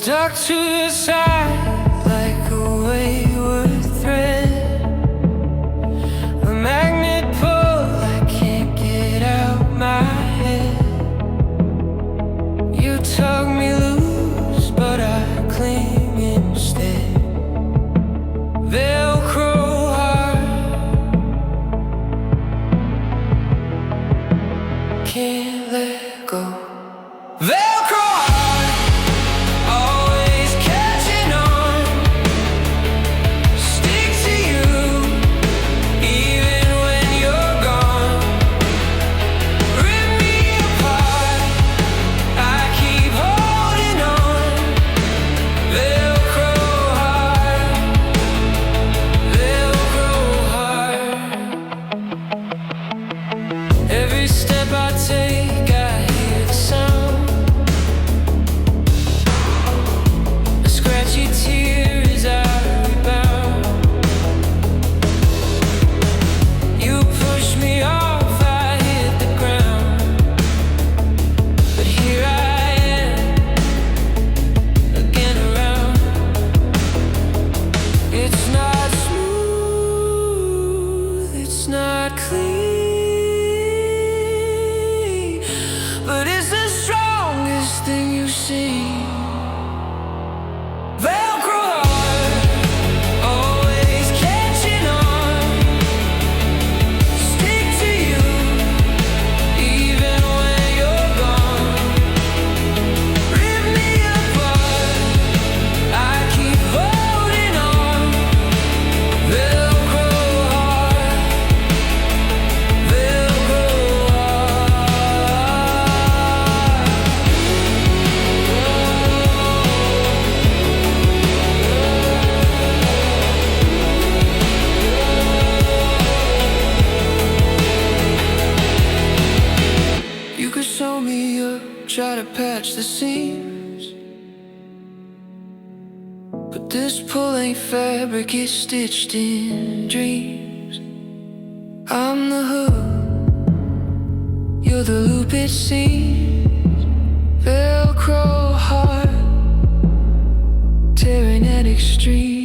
stuck to your side like a wayward thread, a magnet pull I can't get out my head. You tug me loose, but I cling instead. Velcro heart, can't let go. Velcro heart, always catching on. Stick to you, even when you're gone. Rip me apart, I keep holding on. Velcro heart, Velcro heart. Every step I take, I hear the sound. A scratchy tear as I rebound. You push me off, I hit the ground. But here I am, again around. It's not smooth, it's not clean, but it's the strongest thing you've seen. Velcro heart, always catching on. Stick to you, even when you're gone. Rip me apart, I keep holding on. Velcro heart, Velcro heart. You could sew me up, try to patch the seams, but this pull ain't fabric, it's stitched in dreams. I'm the hook, you're the loop it seems. Velcro heart, tearing at extremes.